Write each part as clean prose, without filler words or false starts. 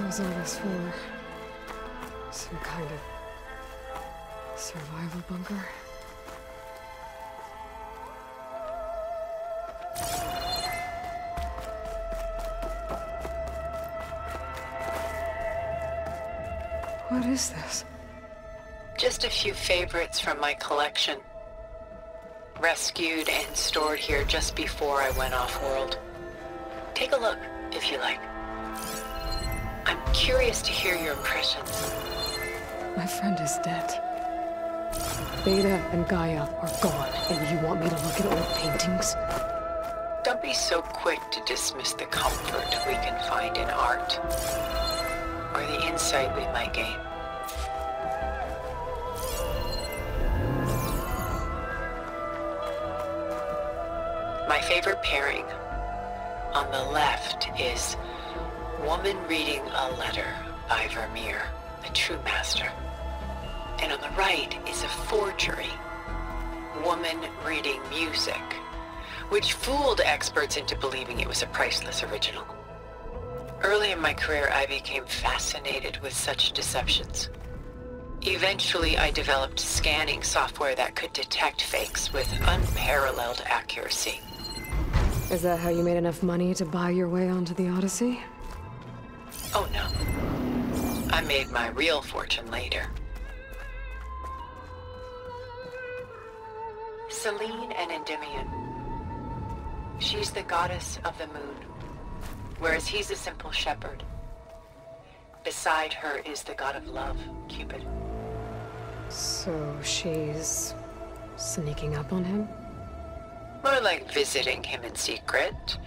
was all this for? Some kind of survival bunker? What is this? Just a few favorites from my collection. Rescued and stored here just before I went off-world. Take a look, if you like. I'm curious to hear your impressions. My friend is dead. Beta and Gaia are gone, and you want me to look at old paintings? Don't be so quick to dismiss the comfort we can find in art, or the insight we might gain. My favorite pairing on the left is Woman Reading a Letter by Vermeer, a true master. And on the right is a forgery, Woman Reading Music, which fooled experts into believing it was a priceless original. Early in my career, I became fascinated with such deceptions. Eventually, I developed scanning software that could detect fakes with unparalleled accuracy. Is that how you made enough money to buy your way onto the Odyssey? Oh no. I made my real fortune later. Selene and Endymion. She's the goddess of the moon, whereas he's a simple shepherd. Beside her is the god of love, Cupid. So she's sneaking up on him? More like visiting him in secret.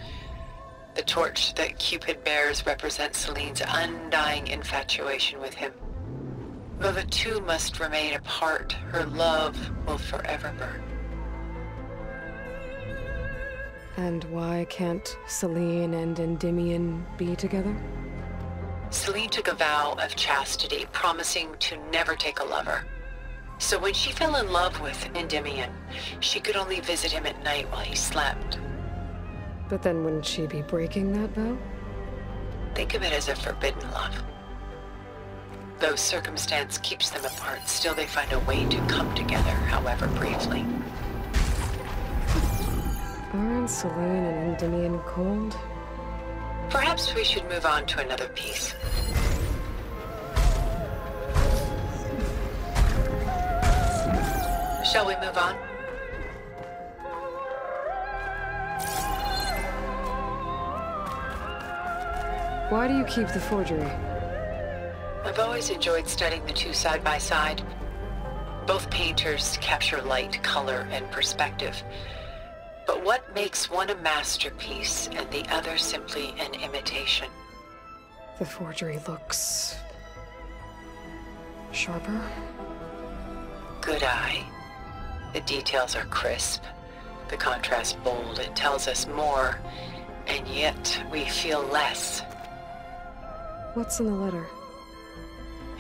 The torch that Cupid bears represents Selene's undying infatuation with him. Though the two must remain apart, her love will forever burn. And why can't Selene and Endymion be together? Selene took a vow of chastity, promising to never take a lover. So when she fell in love with Endymion, she could only visit him at night while he slept. But then wouldn't she be breaking that vow? Think of it as a forbidden love. Though circumstance keeps them apart, still they find a way to come together, however briefly. Aren't Selene and Endymion cold? Perhaps we should move on to another piece. Shall we move on? Why do you keep the forgery? I've always enjoyed studying the two side by side. Both painters capture light, color, and perspective. But what makes one a masterpiece and the other simply an imitation? The forgery looks sharper. Good eye. The details are crisp, the contrast bold. It tells us more, and yet we feel less. What's in the letter?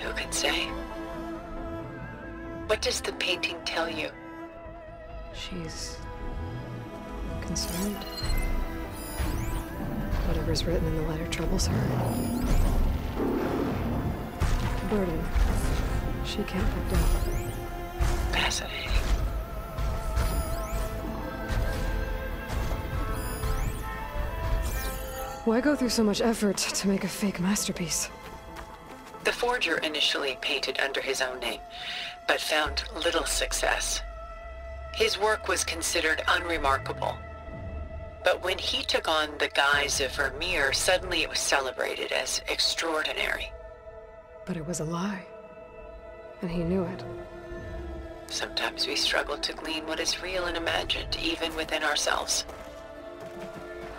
Who can say? What does the painting tell you? She's concerned. Whatever's written in the letter troubles her. A burden she can't put down. Fascinating. Why go through so much effort to make a fake masterpiece? The forger initially painted under his own name, but found little success. His work was considered unremarkable. But when he took on the guise of Vermeer, suddenly it was celebrated as extraordinary. But it was a lie. And he knew it. Sometimes we struggle to glean what is real and imagined, even within ourselves.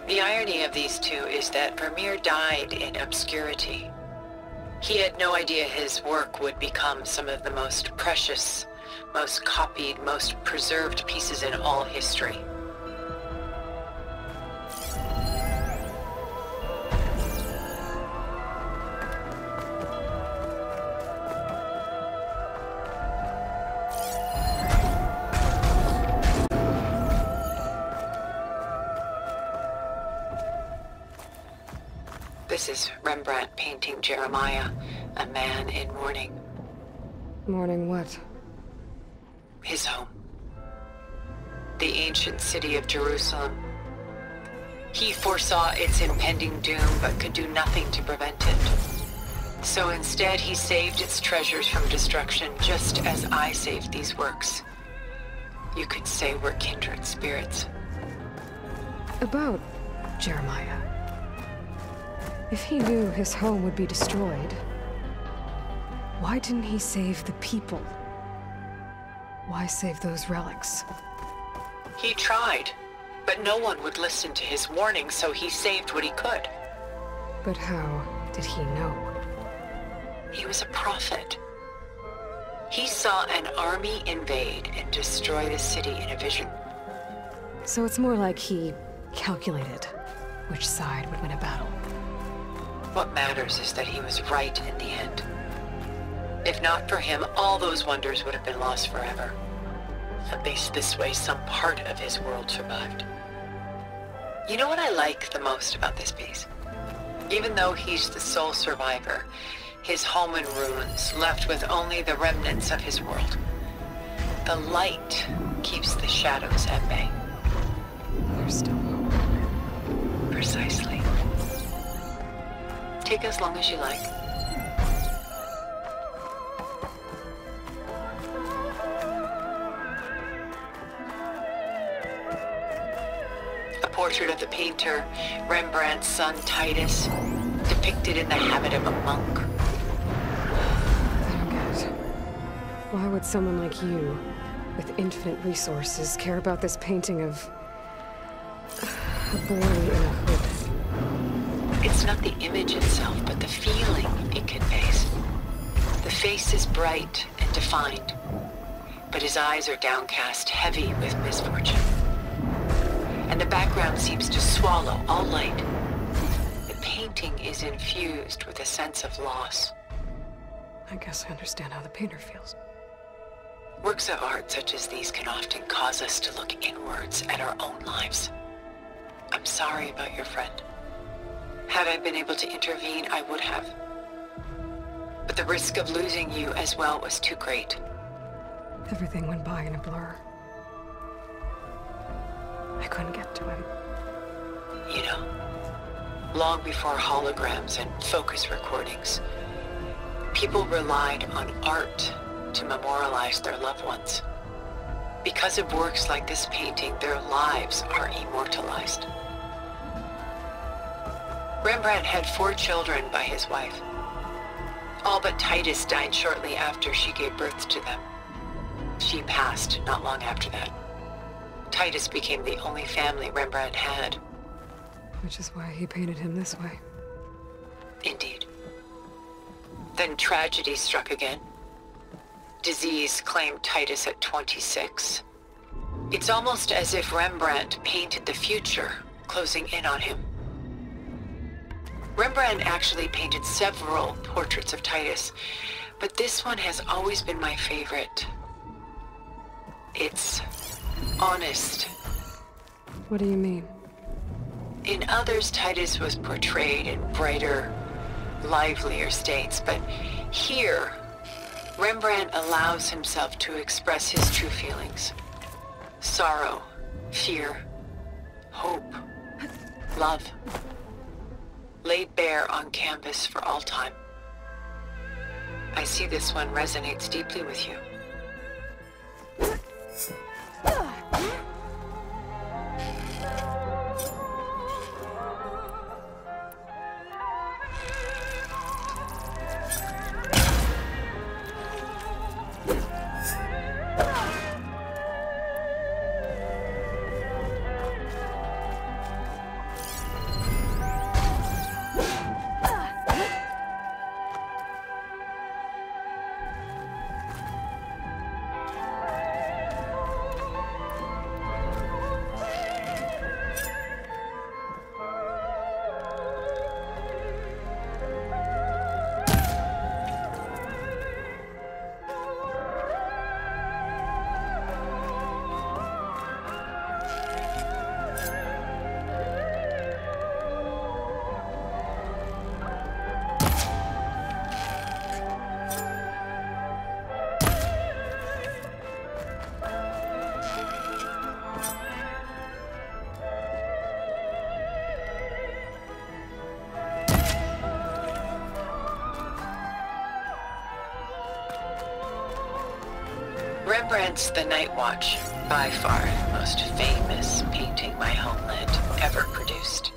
The irony of these two is that Vermeer died in obscurity. He had no idea his work would become some of the most precious, most copied, most preserved pieces in all history. The This is Rembrandt painting Jeremiah, a man in mourning. Mourning what? His home. The ancient city of Jerusalem. He foresaw its impending doom, but could do nothing to prevent it. So instead, he saved its treasures from destruction, just as I saved these works. You could say we're kindred spirits. About Jeremiah. If he knew his home would be destroyed, why didn't he save the people? Why save those relics? He tried, but no one would listen to his warning, so he saved what he could. But how did he know? He was a prophet. He saw an army invade and destroy the city in a vision. So it's more like he calculated which side would win a battle. What matters is that he was right in the end. If not for him, all those wonders would have been lost forever. At least this way, some part of his world survived. You know what I like the most about this piece? Even though he's the sole survivor, his home in ruins, left with only the remnants of his world. The light keeps the shadows at bay. There's still hope. Precisely. Take as long as you like. A portrait of the painter, Rembrandt's son Titus, depicted in the habit of a monk. I don't get it. Why would someone like you, with infinite resources, care about this painting of a boy in a hood? It's not the image itself, but the feeling it conveys. The face is bright and defined, but his eyes are downcast, heavy with misfortune. And the background seems to swallow all light. The painting is infused with a sense of loss. I guess I understand how the painter feels. Works of art such as these can often cause us to look inwards at our own lives. I'm sorry about your friend. Had I been able to intervene, I would have. But the risk of losing you as well was too great. Everything went by in a blur. I couldn't get to him. You know, long before holograms and focus recordings, people relied on art to memorialize their loved ones. Because of works like this painting, their lives are immortalized. Rembrandt had 4 children by his wife. All but Titus died shortly after she gave birth to them. She passed not long after that. Titus became the only family Rembrandt had. Which is why he painted him this way. Indeed. Then tragedy struck again. Disease claimed Titus at 26. It's almost as if Rembrandt painted the future, closing in on him. Rembrandt actually painted several portraits of Titus, but this one has always been my favorite. It's honest. What do you mean? In others, Titus was portrayed in brighter, livelier states, but here, Rembrandt allows himself to express his true feelings. Sorrow, fear, hope, love. Laid bare on canvas for all time. I see this one resonates deeply with you. Rembrandt's The Night Watch, by far the most famous painting my homeland ever produced.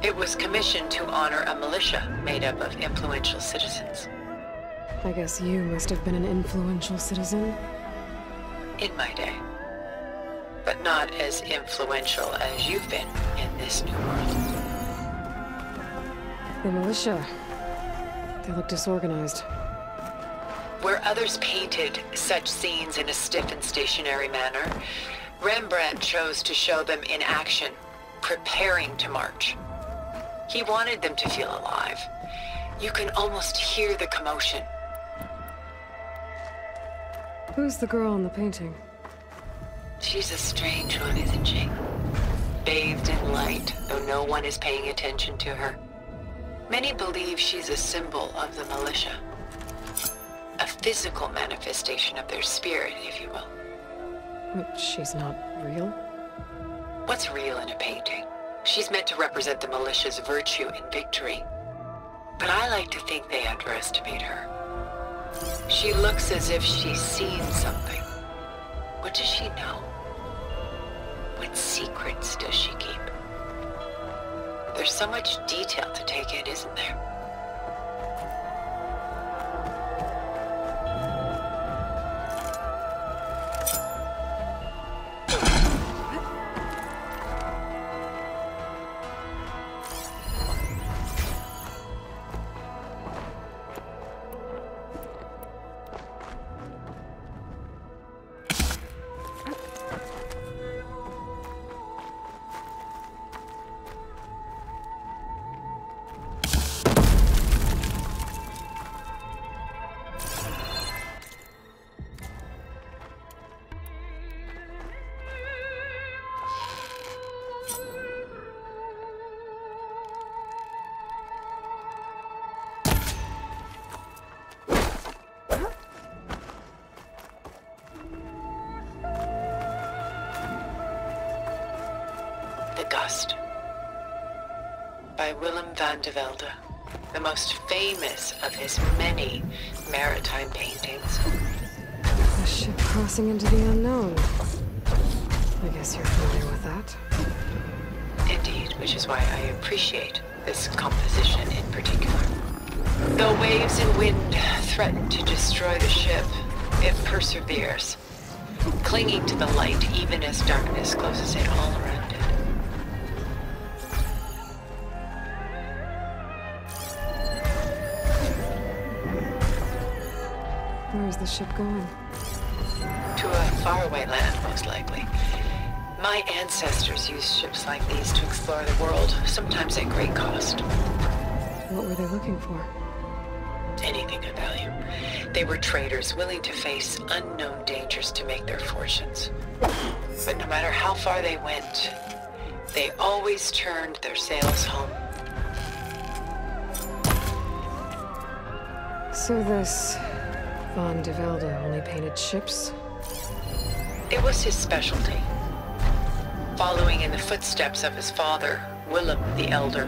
It was commissioned to honor a militia made up of influential citizens. I guess you must have been an influential citizen. In my day. But not as influential as you've been in this new world. The militia. They look disorganized. Where others painted such scenes in a stiff and stationary manner, Rembrandt chose to show them in action, preparing to march. He wanted them to feel alive. You can almost hear the commotion. Who's the girl in the painting? She's a strange one, isn't she? Bathed in light, though no one is paying attention to her. Many believe she's a symbol of the militia. A physical manifestation of their spirit, if you will. But she's not real? What's real in a painting? She's meant to represent the militia's virtue and victory. But I like to think they underestimate her. She looks as if she's seen something. What does she know? What secrets does she keep? There's so much detail to take in, isn't there? The Gust, by Willem van de Velde, the most famous of his many maritime paintings. A ship crossing into the unknown. I guess you're familiar with that. Indeed, which is why I appreciate this composition in particular. Though waves and wind threaten to destroy the ship, it perseveres, clinging to the light even as darkness closes in all around it. Where is the ship going? To a faraway land, most likely. My ancestors used ships like these to explore the world, sometimes at great cost. What were they looking for? Anything of value. They were traders willing to face unknown dangers to make their fortunes. But no matter how far they went, they always turned their sails home. So this Van de Velde only painted ships? It was his specialty. Following in the footsteps of his father, Willem the Elder.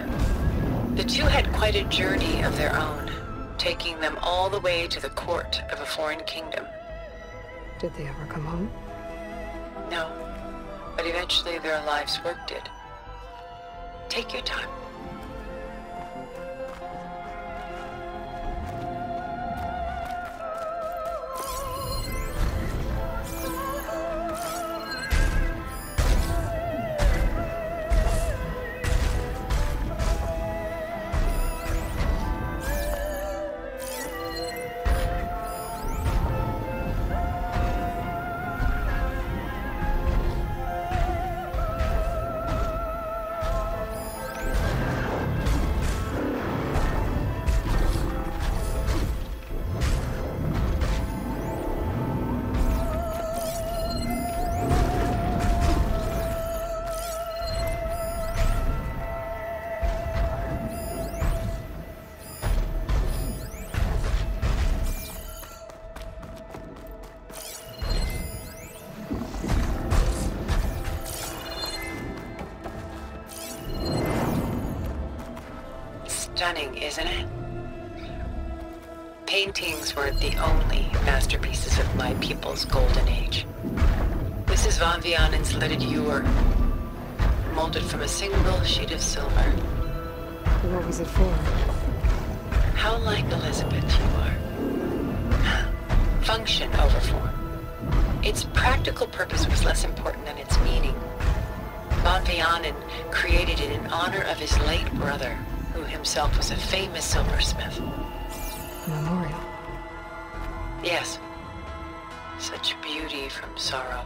The two had quite a journey of their own, taking them all the way to the court of a foreign kingdom. Did they ever come home? No, but eventually their lives worked it. Take your time. Stunning, isn't it? paintings weren't the only masterpieces of my people's golden age. This is von Vianen's Leaded Ewer, molded from a single sheet of silver. What was it for? How like Elizabeth you are. Function over form. Its practical purpose was less important than its meaning. Von Vianen created it in honor of his late brother, who himself was a famous silversmith. A memorial. Yes. Such beauty from sorrow.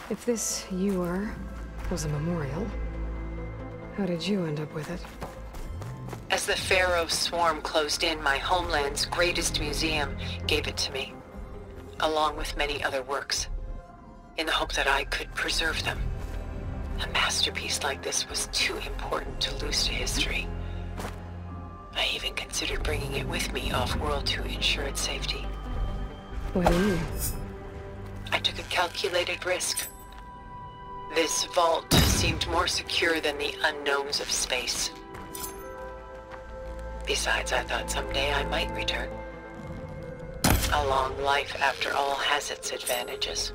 If this ewer was a memorial, how did you end up with it? As the Pharaoh swarm closed in, my homeland's greatest museum gave it to me, along with many other works, in the hope that I could preserve them. A masterpiece like this was too important to lose to history. I even considered bringing it with me off-world to ensure its safety. What do you mean? I took a calculated risk. This vault seemed more secure than the unknowns of space. Besides, I thought someday I might return. A long life, after all, has its advantages.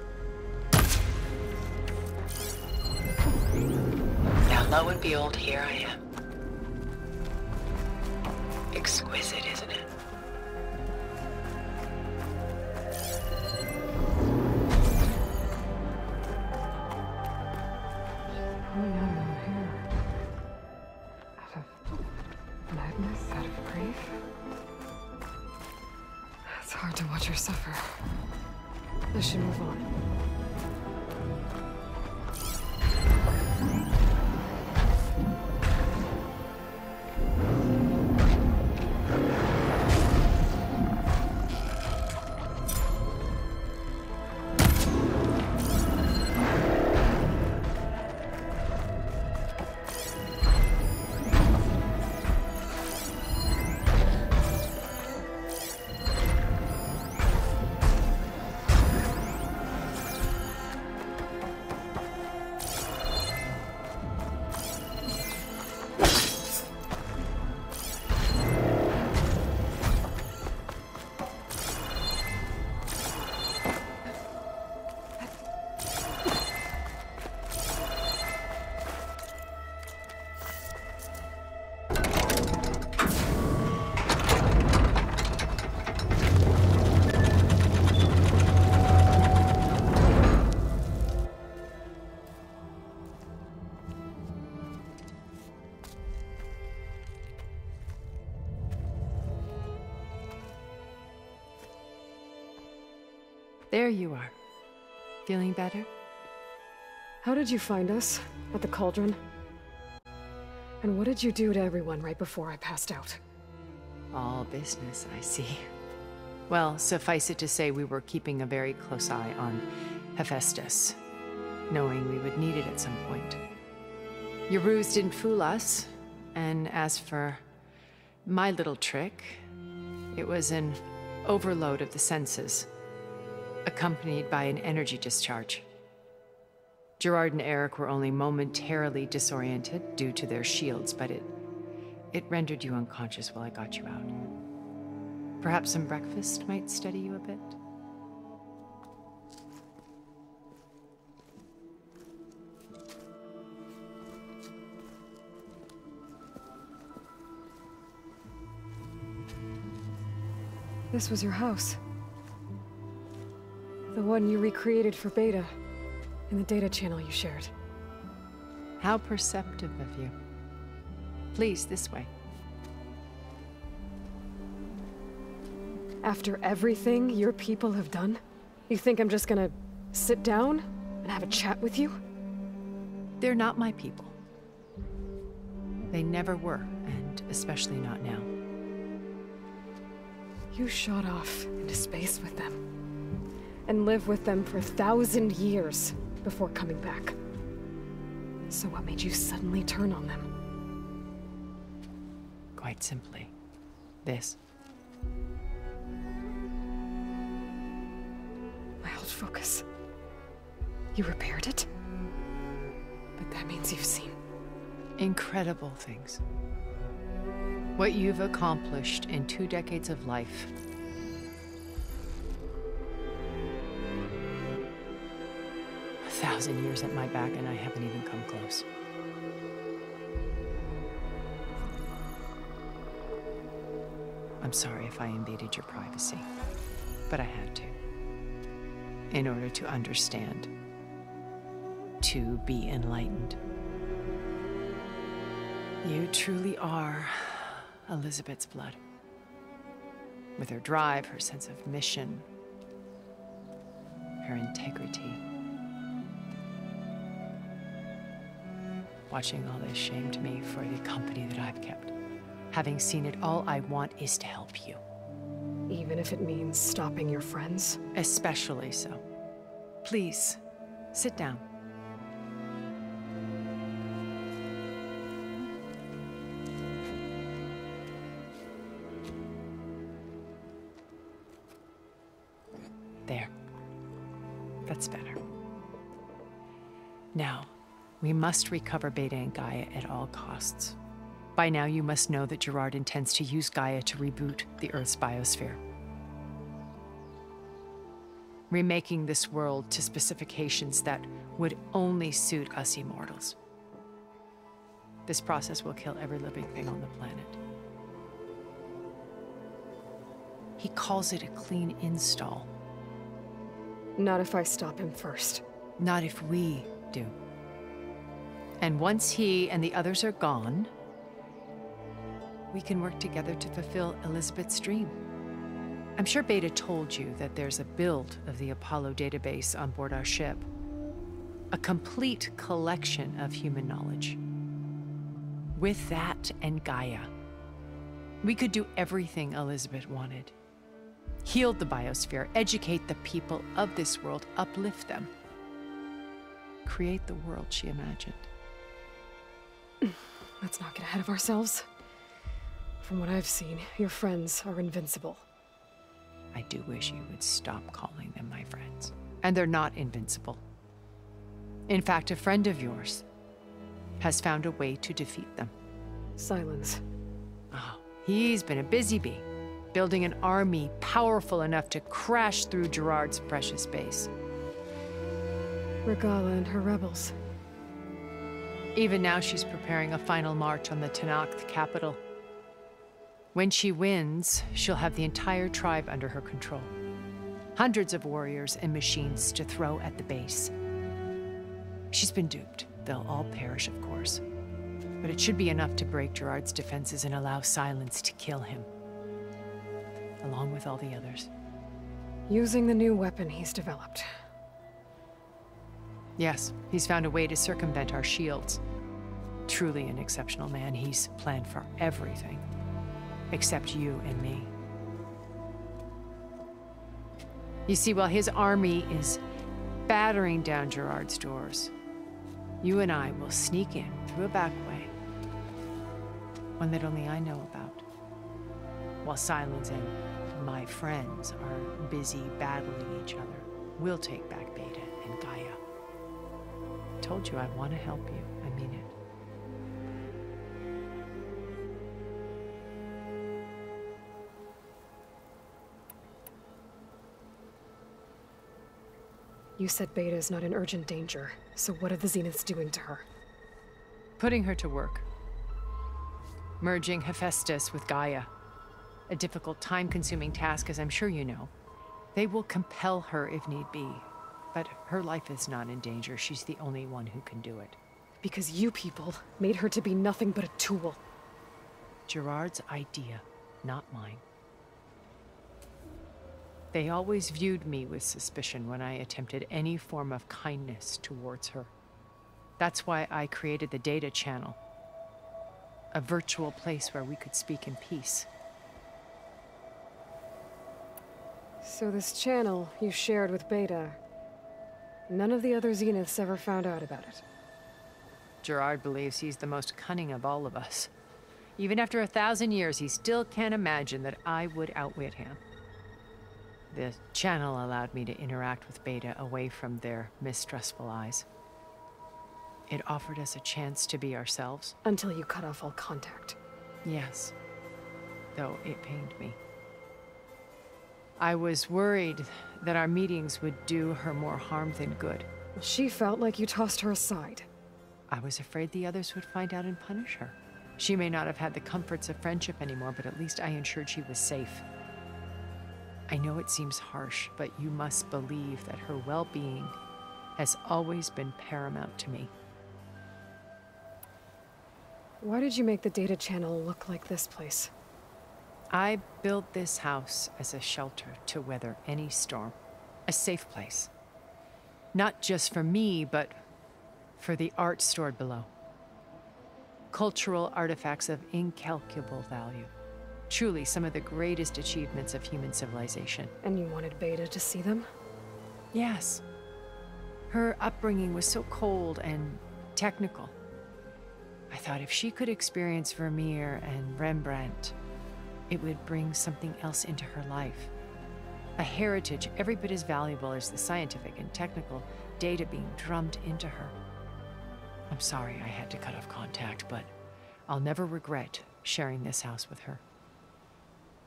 Now, lo and behold, here I am. Exquisite, isn't it? Coming out of her hair. Out of madness, out of grief. It's hard to watch her suffer. I should move on. There you are. Feeling better? How did you find us? At the cauldron? And what did you do to everyone right before I passed out? All business, I see. Well, suffice it to say we were keeping a very close eye on Hephaestus, knowing we would need it at some point. Your ruse didn't fool us, and as for my little trick, it was an overload of the senses, accompanied by an energy discharge. Gerard and Eric were only momentarily disoriented due to their shields, but it rendered you unconscious while I got you out. Perhaps some breakfast might steady you a bit? This was your house. The one you recreated for Beta. in the data channel you shared. How perceptive of you. Please, this way. After everything your people have done, you think I'm just gonna sit down and have a chat with you? They're not my people. They never were, and especially not now. You shot off into space with them, and lived with them for 1,000 years before coming back. So what made you suddenly turn on them? Quite simply, this. My old focus. You repaired it? But that means you've seen Incredible things. What you've accomplished in 2 decades of life. A 1,000 years at my back and I haven't even come close. I'm sorry if I invaded your privacy, but I had to. In order to understand. To be enlightened. You truly are Elizabeth's blood. With her drive, her sense of mission, her integrity. Watching all this shamed me for the company that I've kept. Having seen it, all I want is to help you. even if it means stopping your friends? Especially so. Please, sit down. There. That's better. Now, we must recover Beta and Gaia at all costs. By now, you must know that Gerard intends to use Gaia to reboot the Earth's biosphere. Remaking this world to specifications that would only suit us immortals. This process will kill every living thing on the planet. He calls it a clean install. Not if I stop him first. Not if we do. And once he and the others are gone, we can work together to fulfill Elizabeth's dream. I'm sure Beta told you that there's a build of the Apollo database on board our ship. A complete collection of human knowledge. With that and Gaia, we could do everything Elizabeth wanted. Heal the biosphere, educate the people of this world, uplift them. Create the world she imagined. Let's not get ahead of ourselves. From what I've seen, your friends are invincible. I do wish you would stop calling them my friends. And they're not invincible. In fact, a friend of yours has found a way to defeat them. Silence. Oh, he's been a busy bee, building an army powerful enough to crash through Gerard's precious base. Regalla and her rebels. Even now, she's preparing a final march on the Tenakth capital. When she wins, she'll have the entire tribe under her control. Hundreds of warriors and machines to throw at the base. She's been duped. They'll all perish, of course. But it should be enough to break Gerard's defenses and allow Silence to kill him. Along with all the others. Using the new weapon he's developed. Yes, he's found a way to circumvent our shields. Truly an exceptional man. He's planned for everything. Except you and me. You see, while his army is battering down Gerard's doors, you and I will sneak in through a back way. One that only I know about. While Silence and my friends are busy battling each other, we'll take back Beta and Gaia. Told you I want to help you. I mean it. You said Beta is not in urgent danger, so what are the Zeniths doing to her? Putting her to work. Merging Hephaestus with Gaia. A difficult, time-consuming task, as I'm sure you know. They will compel her if need be. But her life is not in danger. She's the only one who can do it. Because you people made her to be nothing but a tool. Gerard's idea, not mine. They always viewed me with suspicion when I attempted any form of kindness towards her. That's why I created the Data Channel. A virtual place where we could speak in peace. So this channel you shared with Beta, none of the other Zeniths ever found out about it. Gerard believes he's the most cunning of all of us. Even after 1,000 years, he still can't imagine that I would outwit him. The channel allowed me to interact with Beta away from their mistrustful eyes. It offered us a chance to be ourselves. Until you cut off all contact. Yes, though it pained me. I was worried that our meetings would do her more harm than good. She felt like you tossed her aside. I was afraid the others would find out and punish her. She may not have had the comforts of friendship anymore, but at least I ensured she was safe. I know it seems harsh, but you must believe that her well-being has always been paramount to me. Why did you make the Data Channel look like this place? I built this house as a shelter to weather any storm. A safe place. Not just for me, but for the art stored below. Cultural artifacts of incalculable value. Truly some of the greatest achievements of human civilization. And you wanted Beta to see them? Yes. Her upbringing was so cold and technical. I thought if she could experience Vermeer and Rembrandt, it would bring something else into her life. A heritage every bit as valuable as the scientific and technical data being drummed into her. I'm sorry I had to cut off contact, but I'll never regret sharing this house with her.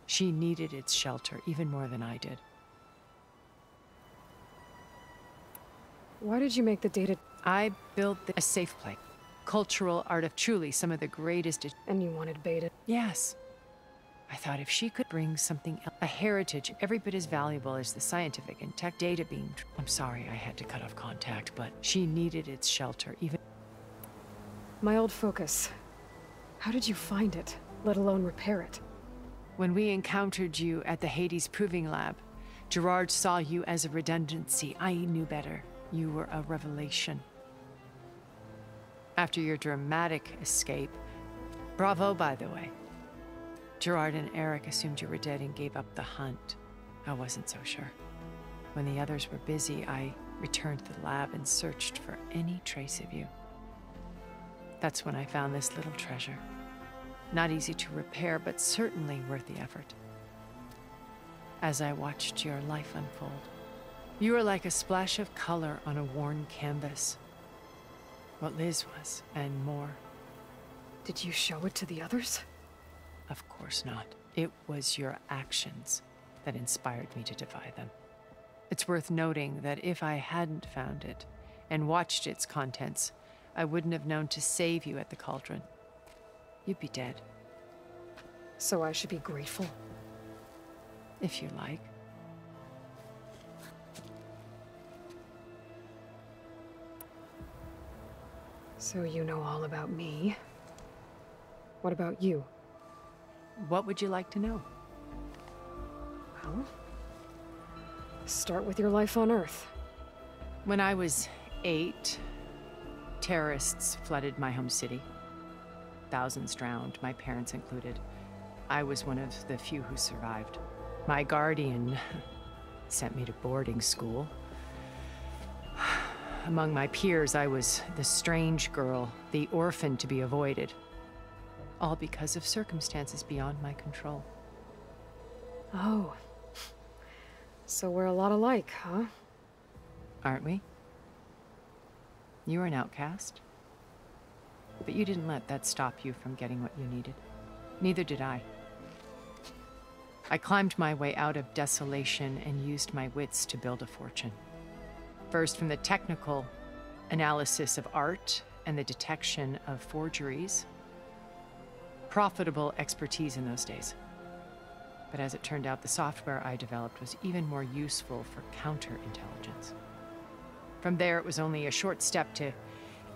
She needed its shelter even more than I did. Why did you make the Data... I built a safe place. Cultural art of truly some of the greatest... And you wanted Beta? Yes. I thought if she could bring something else, a heritage every bit as valuable as the scientific and tech data being... I'm sorry I had to cut off contact, but she needed its shelter even... My old focus. How did you find it, let alone repair it? When we encountered you at the Hades Proving Lab, Gerard saw you as a redundancy. I knew better. You were a revelation. After your dramatic escape, bravo, by the way. Gerard and Eric assumed you were dead and gave up the hunt. I wasn't so sure. When the others were busy, I returned to the lab and searched for any trace of you. That's when I found this little treasure. Not easy to repair, but certainly worth the effort. As I watched your life unfold, you were like a splash of color on a worn canvas. What Liz was, and more. Did you show it to the others? Of course not. It was your actions that inspired me to defy them. It's worth noting that if I hadn't found it and watched its contents, I wouldn't have known to save you at the cauldron. You'd be dead. So I should be grateful? If you like. So you know all about me. What about you? What would you like to know? Well, start with your life on Earth. When I was 8, terrorists flooded my home city. Thousands drowned, my parents included. I was one of the few who survived. My guardian sent me to boarding school. Among my peers, I was the strange girl, the orphan to be avoided. All because of circumstances beyond my control. Oh. So we're a lot alike, huh? Aren't we? You were an outcast. But you didn't let that stop you from getting what you needed. Neither did I. I climbed my way out of desolation and used my wits to build a fortune. First from the technical analysis of art and the detection of forgeries. Profitable expertise in those days. But as it turned out, the software I developed was even more useful for counterintelligence. From there, it was only a short step to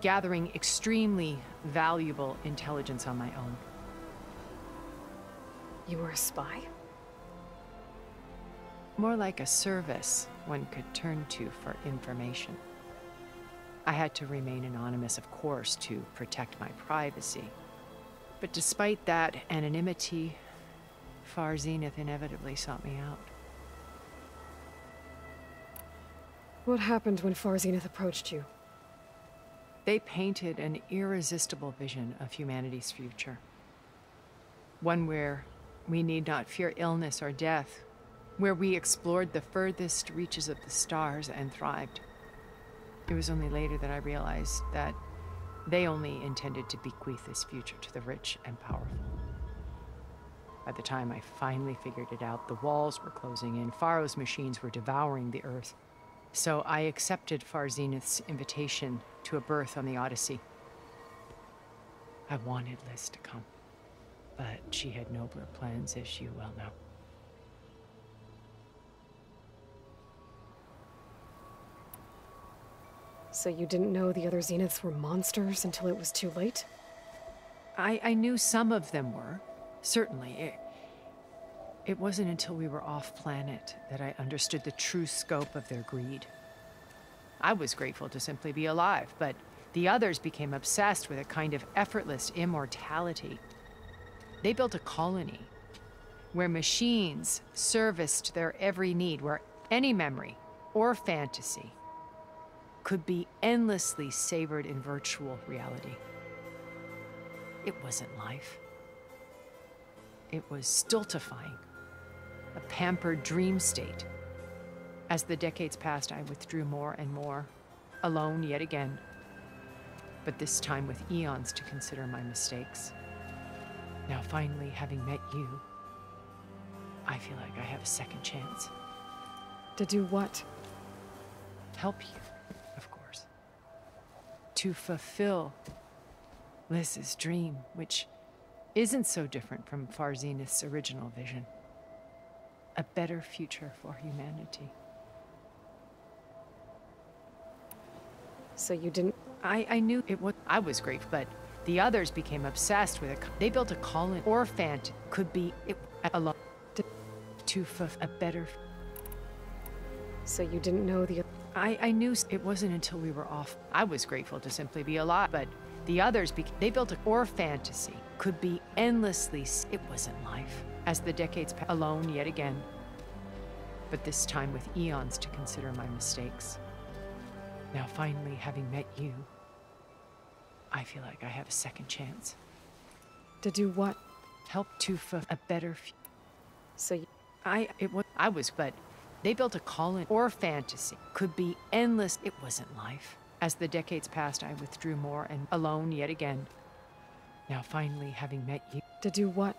gathering extremely valuable intelligence on my own. You were a spy? More like a service one could turn to for information. I had to remain anonymous, of course, to protect my privacy. But despite that anonymity, Far Zenith inevitably sought me out. What happened when Far Zenith approached you? They painted an irresistible vision of humanity's future. One where we need not fear illness or death, where we explored the furthest reaches of the stars and thrived. It was only later that I realized that they only intended to bequeath this future to the rich and powerful. By the time I finally figured it out, the walls were closing in, Pharaoh's machines were devouring the Earth. So I accepted Far Zenith's invitation to a berth on the Odyssey. I wanted Liz to come, but she had nobler plans, as you well know. So you didn't know the other Zeniths were monsters until it was too late? I knew some of them were, certainly. It wasn't until we were off-planet that I understood the true scope of their greed. I was grateful to simply be alive, but the others became obsessed with a kind of effortless immortality. They built a colony where machines serviced their every need, where any memory or fantasy could be endlessly savored in virtual reality. It wasn't life. It was stultifying, a pampered dream state. As the decades passed, I withdrew more and more, alone yet again, but this time with eons to consider my mistakes. Now finally, having met you, I feel like I have a second chance. To do what? Help you, of course. To fulfill Liz's dream, which isn't so different from Far Zenith's original vision. A better future for humanity. So you didn't... I knew it was... I was grateful, but the others became obsessed with it. They built a colony or fant could be alone to fulfill a better... So you didn't know the... I knew it wasn't until we were off. I was grateful to simply be alive, but the others they built a or fantasy could be endlessly... It wasn't life. As the decades passed, alone yet again, but this time with eons to consider my mistakes. Now finally, having met you, I feel like I have a second chance. To do what? Help to fulfill a better So you... I was, but they built a colony or fantasy could be endless. It wasn't life. As the decades passed, I withdrew more and alone yet again. Now finally, having met you. To do what?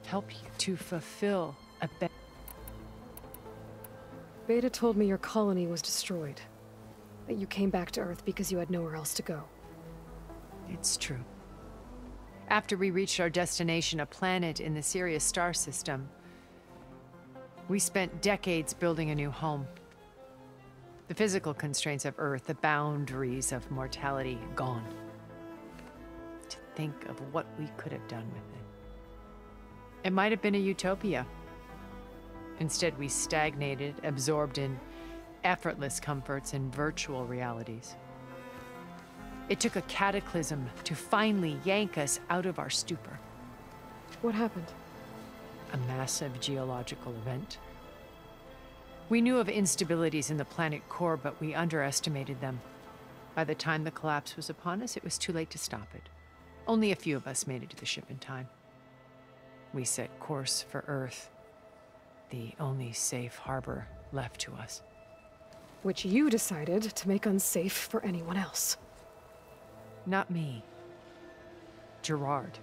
Help you to fulfill a better... Beta told me your colony was destroyed. That you came back to Earth because you had nowhere else to go. It's true. After we reached our destination, a planet in the Sirius star system, we spent decades building a new home. The physical constraints of Earth, the boundaries of mortality, gone. To think of what we could have done with it. It might have been a utopia. Instead, we stagnated, absorbed in effortless comforts and virtual realities. It took a cataclysm to finally yank us out of our stupor. What happened? A massive geological event. We knew of instabilities in the planet core, but we underestimated them. By the time the collapse was upon us, it was too late to stop it. Only a few of us made it to the ship in time. We set course for Earth, the only safe harbor left to us. Which you decided to make unsafe for anyone else. Not me. Gerard.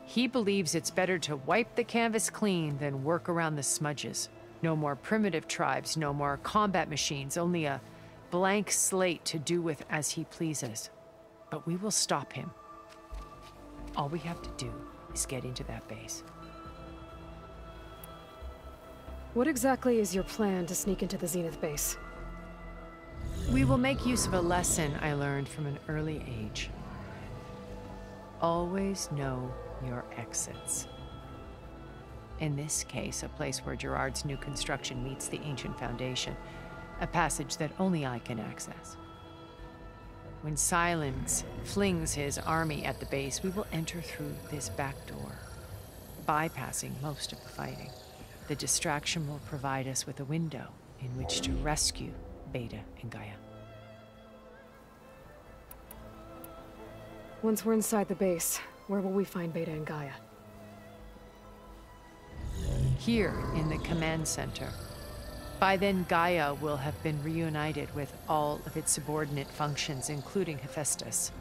He believes it's better to wipe the canvas clean than work around the smudges. No more primitive tribes, no more combat machines, only a blank slate to do with as he pleases. But we will stop him. All we have to do is get into that base. What exactly is your plan to sneak into the Zenith base? We will make use of a lesson I learned from an early age. Always know your exits. In this case, a place where Gerard's new construction meets the ancient foundation, a passage that only I can access. When Silence flings his army at the base, we will enter through this back door, bypassing most of the fighting. The distraction will provide us with a window in which to rescue Beta and Gaia. Once we're inside the base, where will we find Beta and Gaia? Here in the command center. By then, Gaia will have been reunited with all of its subordinate functions, including Hephaestus.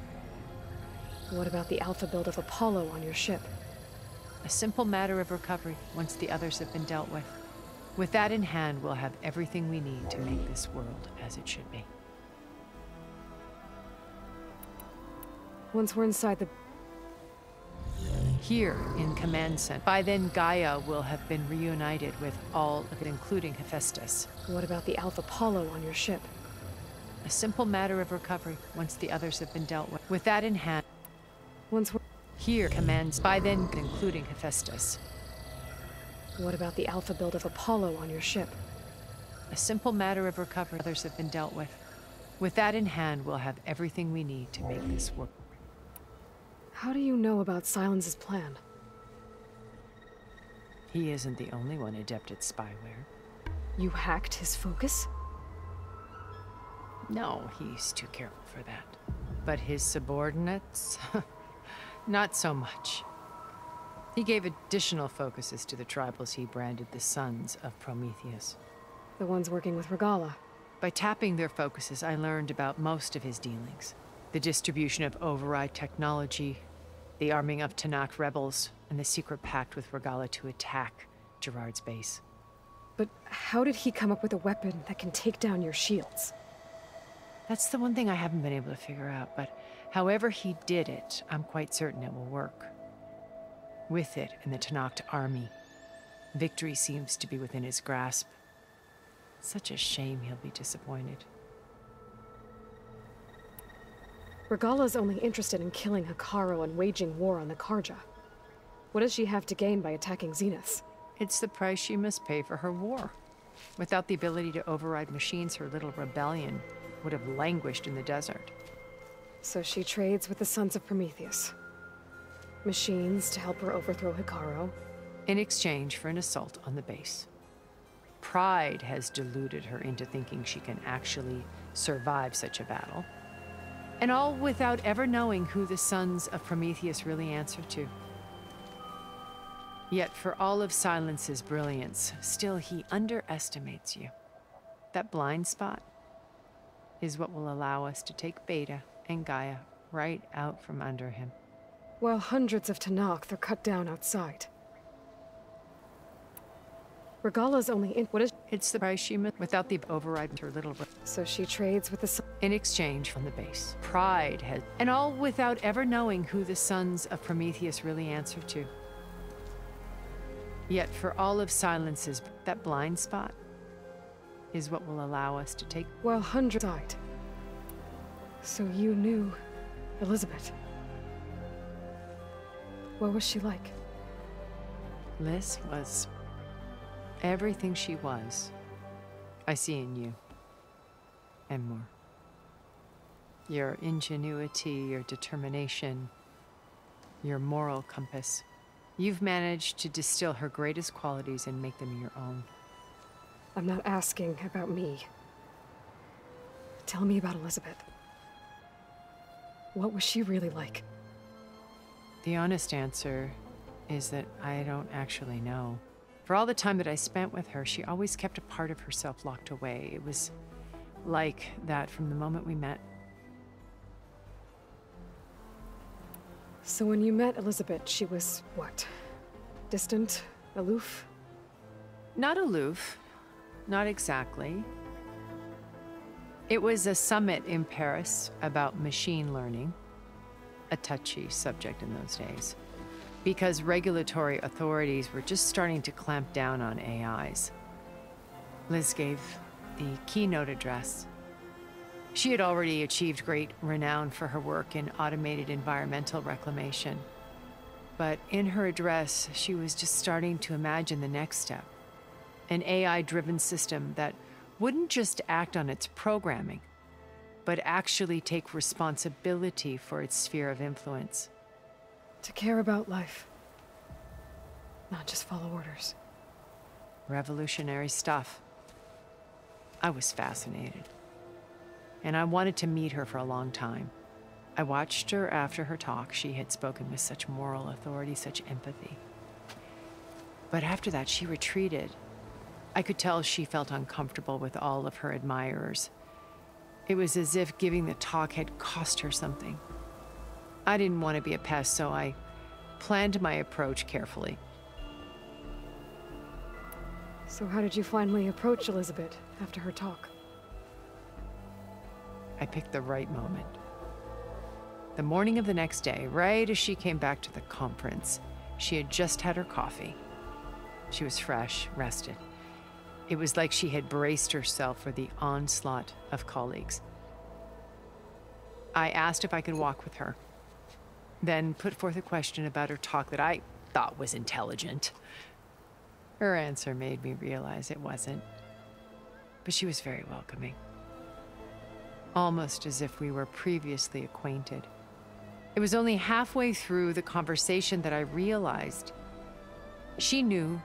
What about the alpha build of Apollo on your ship? A simple matter of recovery once the others have been dealt with. With that in hand, we'll have everything we need to make this world as it should be. Once we're inside the... Here in command center. By then, Gaia will have been reunited with all of it, including Hephaestus. What about the Alpha Apollo on your ship? A simple matter of recovery once the others have been dealt with. With that in hand, once we're... Here commands by then, including Hephaestus. What about the Alpha build of Apollo on your ship? A simple matter of recovery others have been dealt with. With that in hand, we'll have everything we need to make this work. How do you know about Silence's plan? He isn't the only one adept at spyware. You hacked his focus? No, he's too careful for that. But his subordinates? Not so much. He gave additional focuses to the tribals he branded the Sons of Prometheus. The ones working with Regalla. By tapping their focuses, I learned about most of his dealings. The distribution of override technology, the arming of Tanakh rebels, and the secret pact with Regalla to attack Gerard's base. But how did he come up with a weapon that can take down your shields? That's the one thing I haven't been able to figure out, but however he did it, I'm quite certain it will work. With it and the Tanakh army, victory seems to be within his grasp. Such a shame he'll be disappointed. Regalla's only interested in killing Hekarro and waging war on the Karja. What does she have to gain by attacking Zenith? It's the price she must pay for her war. Without the ability to override machines, her little rebellion would have languished in the desert. So she trades with the Sons of Prometheus. Machines to help her overthrow Hekarro. In exchange for an assault on the base. Pride has deluded her into thinking she can actually survive such a battle. And all without ever knowing who the Sons of Prometheus really answer to. Yet for all of Silence's brilliance, still he underestimates you. That blind spot is what will allow us to take Beta and Gaia right out from under him. While hundreds of Tanakh are cut down outside. Regalla's only what is... It's the price she must, without the override her little... So she trades with the... In exchange from the base. Pride has... And all without ever knowing who the Sons of Prometheus really answer to. Yet for all of Silence's... That blind spot is what will allow us to take... While hundreds died. So you knew Elizabeth. What was she like? Liz was everything she was. I see in you. And more. Your ingenuity, your determination, your moral compass. You've managed to distill her greatest qualities and make them your own. I'm not asking about me. Tell me about Elizabeth. What was she really like? The honest answer is that I don't actually know. For all the time that I spent with her, she always kept a part of herself locked away. It was like that from the moment we met. So when you met Elizabeth, she was what? Distant? Aloof? Not aloof. Not exactly. It was a summit in Paris about machine learning. A touchy subject in those days. Because regulatory authorities were just starting to clamp down on AIs. Liz gave the keynote address. She had already achieved great renown for her work in automated environmental reclamation. But in her address, she was just starting to imagine the next step. An AI-driven system that wouldn't just act on its programming, but actually take responsibility for its sphere of influence. To care about life, not just follow orders. Revolutionary stuff. I was fascinated. And I wanted to meet her for a long time. I watched her after her talk. She had spoken with such moral authority, such empathy. But after that, she retreated. I could tell she felt uncomfortable with all of her admirers. It was as if giving the talk had cost her something. I didn't want to be a pest, so I planned my approach carefully. So how did you finally approach Elizabeth after her talk? I picked the right moment. The morning of the next day, right as she came back to the conference, she had just had her coffee. She was fresh, rested. It was like she had braced herself for the onslaught of colleagues. I asked if I could walk with her, then put forth a question about her talk that I thought was intelligent. Her answer made me realize it wasn't, but she was very welcoming. Almost as if we were previously acquainted. It was only halfway through the conversation that I realized she knew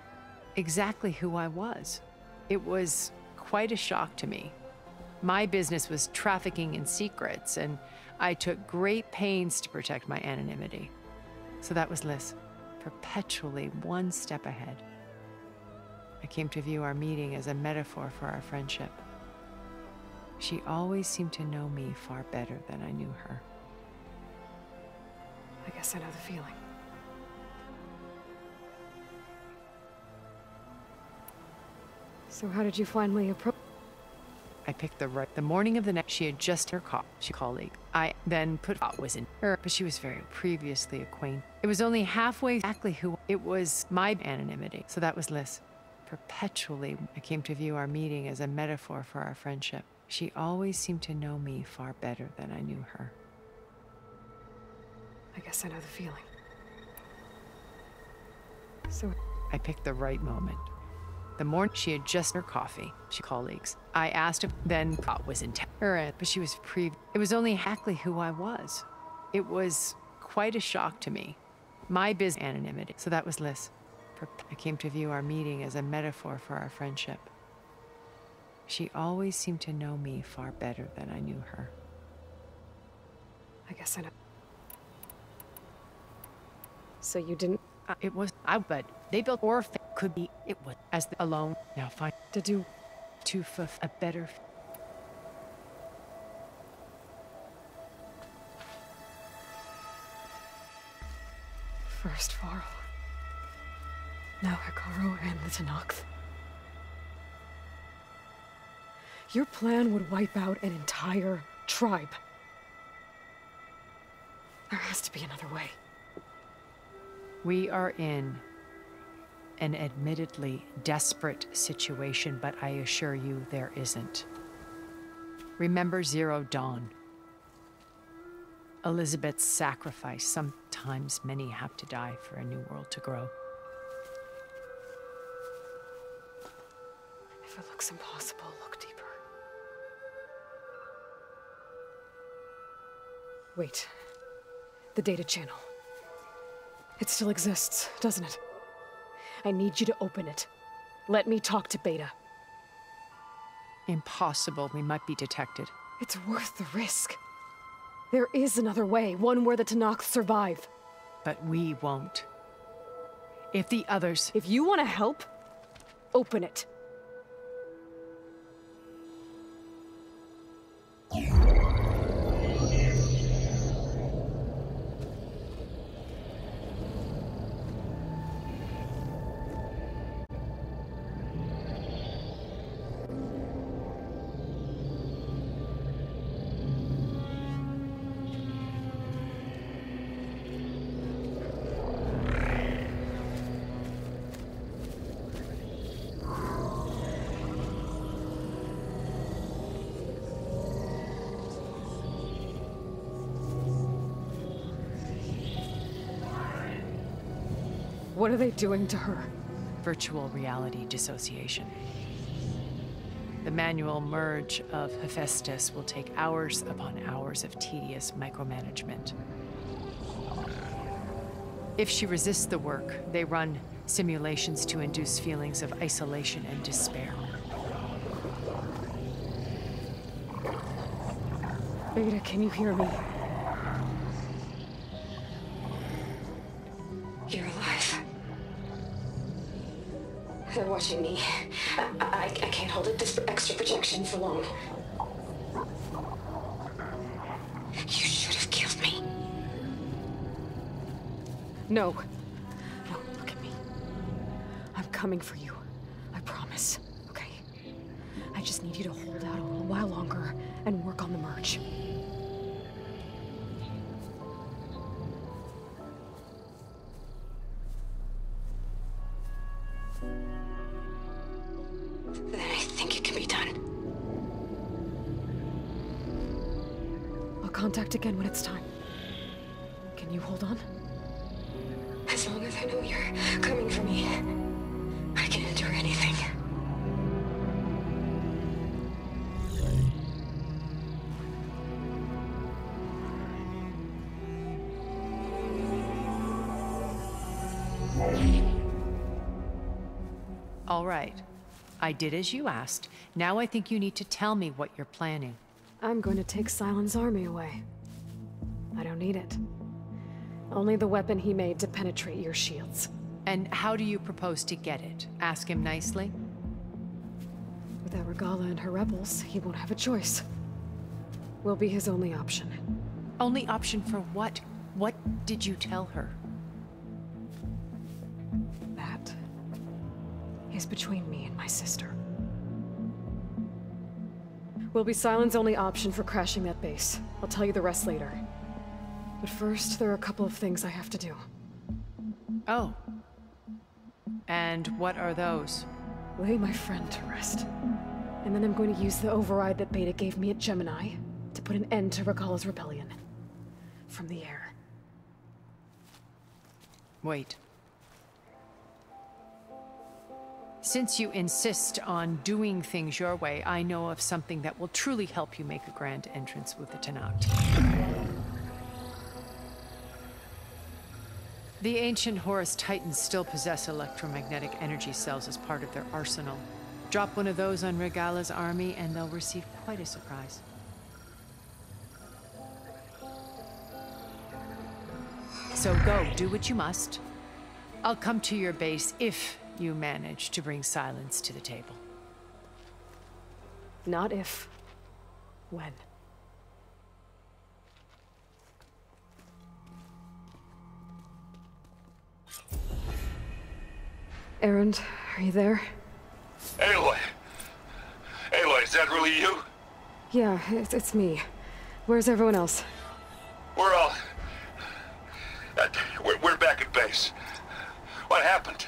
exactly who I was. It was quite a shock to me. My business was trafficking in secrets, and I took great pains to protect my anonymity. So that was Liz, perpetually one step ahead. I came to view our meeting as a metaphor for our friendship. She always seemed to know me far better than I knew her. I guess I know the feeling. So how did you finally approach? I picked the morning of the next. She had just her colleague. I then put was in her, but she was very previously acquainted. It was only halfway exactly who it was. My anonymity. So that was Liz. Perpetually, I came to view our meeting as a metaphor for our friendship. She always seemed to know me far better than I knew her. I guess I know the feeling. So I picked the right moment. The morning she had just her coffee, she colleagues. I asked if then was in her, but she was it was only exactly who I was. It was quite a shock to me. My business anonymity. So that was Liz. I came to view our meeting as a metaphor for our friendship. She always seemed to know me far better than I knew her. I guess I know. So you didn't... It was... but they built or could be... It was... As the alone... Now fine. To do... To a better... First Varl. Now Hekarro and the Tenakth. Your plan would wipe out an entire tribe. There has to be another way. We are in an admittedly desperate situation, but I assure you there isn't. Remember Zero Dawn. Elizabeth's sacrifice. Sometimes many have to die for a new world to grow. If it looks impossible, look deeper. Wait. The data channel. It still exists, doesn't it? I need you to open it. Let me talk to Beta. Impossible. We might be detected. It's worth the risk. There is another way, one where the Tenakth survive. But we won't. If the others... If you want to help, open it. What are they doing to her? Virtual reality dissociation. The manual merge of Hephaestus will take hours upon hours of tedious micromanagement. If she resists the work, they run simulations to induce feelings of isolation and despair. Beta, can you hear me? You're alive. They're watching me. I can't hold it this extra projection for long. You should have killed me. No. No, look at me. I'm coming for you. I promise, okay? I just need you to hold out a little while longer and work on the merge. Then I think it can be done. I'll contact again when it's time. Can you hold on? As long as I know you're coming for me, I can endure anything. All right. I did as you asked. Now I think you need to tell me what you're planning. I'm going to take Sylens' army away. I don't need it. Only the weapon he made to penetrate your shields. And how do you propose to get it? Ask him nicely? Without Regalla and her rebels, he won't have a choice. We'll be his only option. Only option for what? What did you tell her? That is between me and my sister. Will be Sylens' only option for crashing that base. I'll tell you the rest later. But first, there are a couple of things I have to do. Oh. And what are those? Lay my friend to rest. And then I'm going to use the override that Beta gave me at Gemini to put an end to Regalla's rebellion. From the air. Wait. Since you insist on doing things your way, I know of something that will truly help you make a grand entrance with the Tenakth. The ancient Horus Titans still possess electromagnetic energy cells as part of their arsenal. Drop one of those on Regalla's army and they'll receive quite a surprise. So go, do what you must. I'll come to your base if you manage to bring Sylens to the table. Not if. When. Erend, are you there? Aloy! Aloy, is that really you? Yeah, it's me. Where's everyone else? We're all... we're back at base. What happened?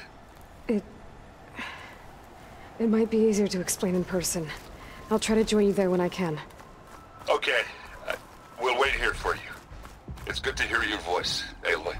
It might be easier to explain in person. I'll try to join you there when I can. Okay. We'll wait here for you. It's good to hear your voice, Aloy.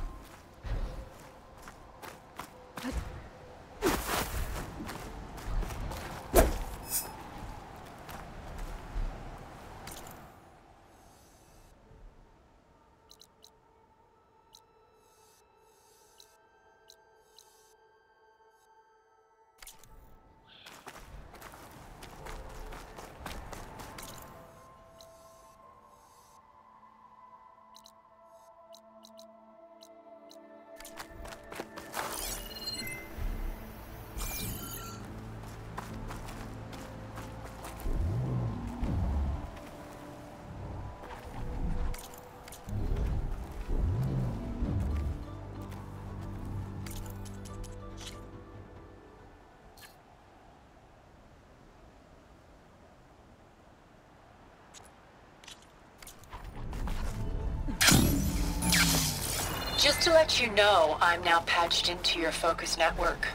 Just to let you know, I'm now patched into your focus network.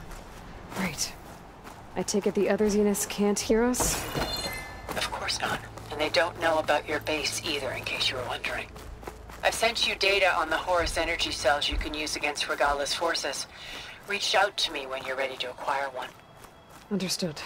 Great. I take it the other Zeniths can't hear us? Of course not. And they don't know about your base either, in case you were wondering. I've sent you data on the Horus energy cells you can use against Regalla's forces. Reach out to me when you're ready to acquire one. Understood.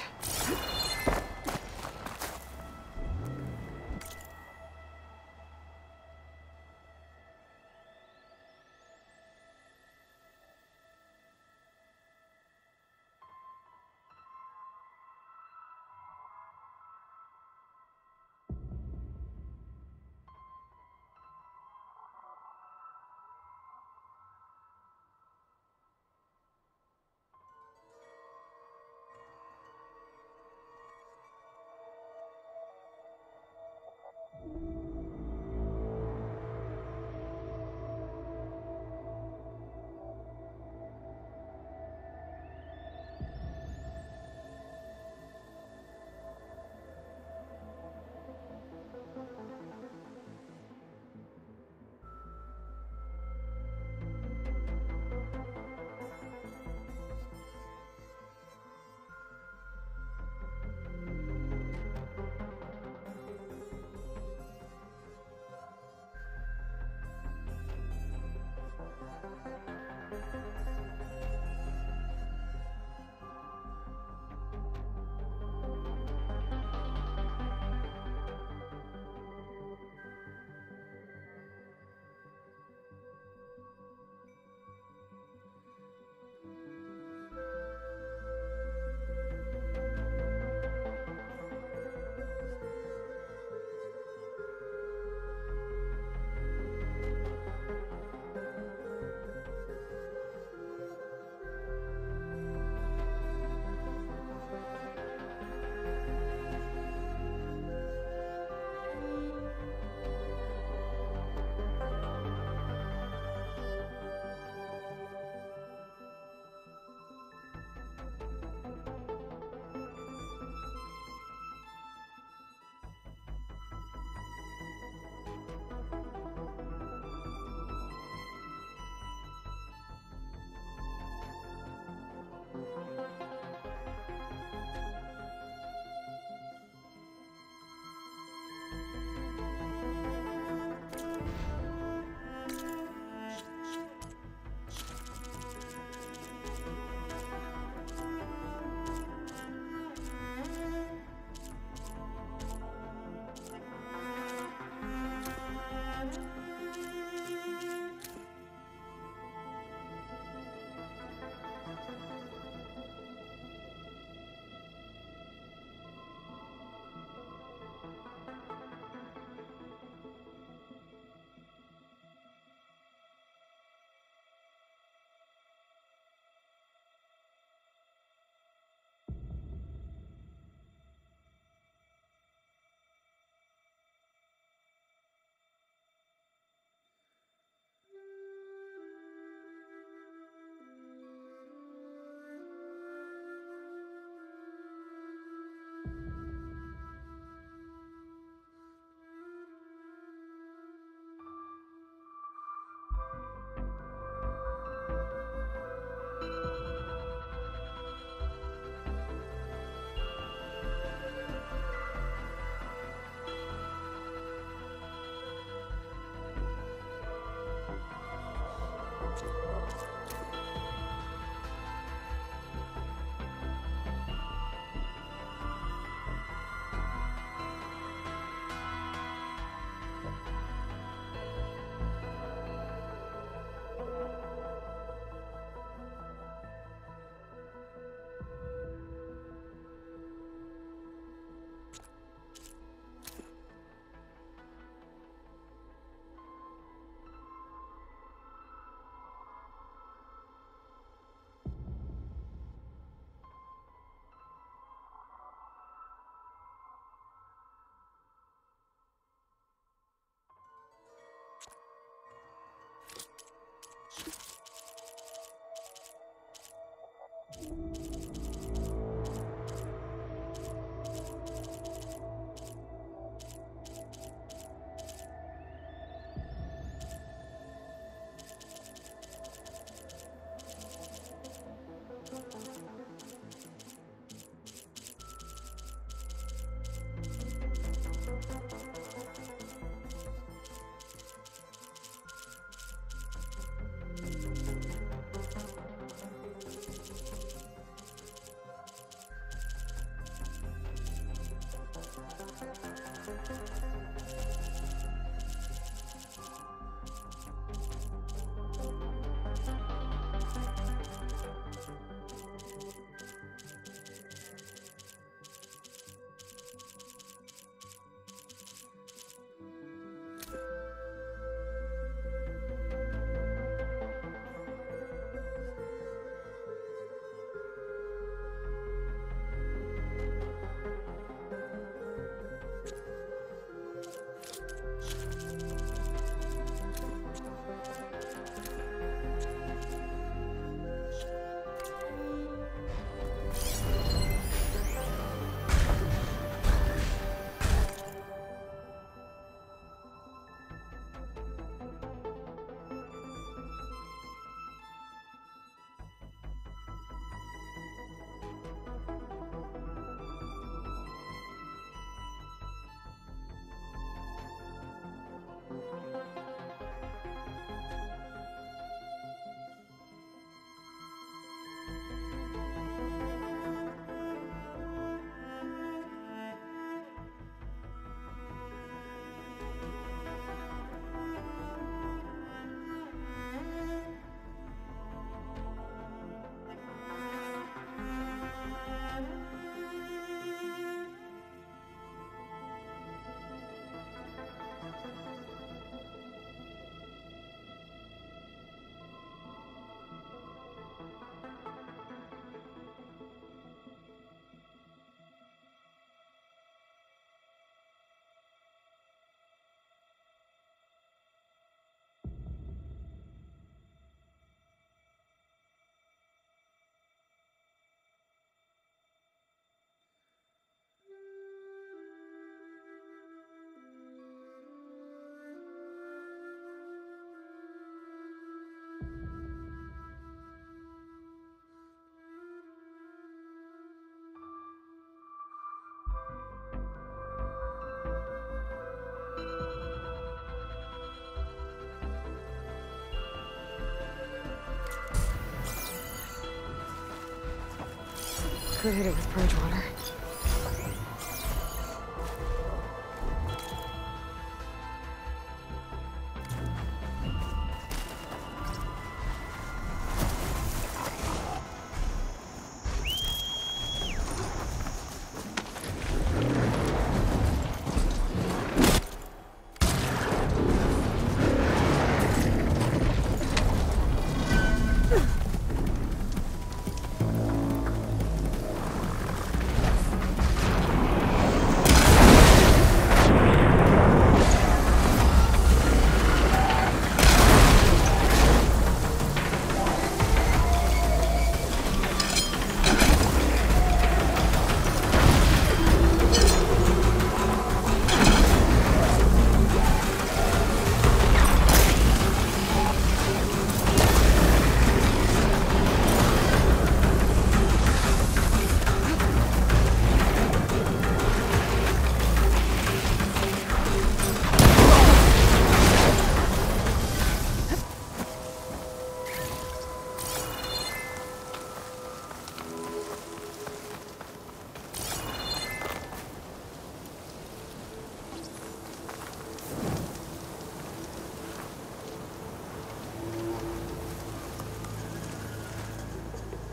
could hit it with purge water.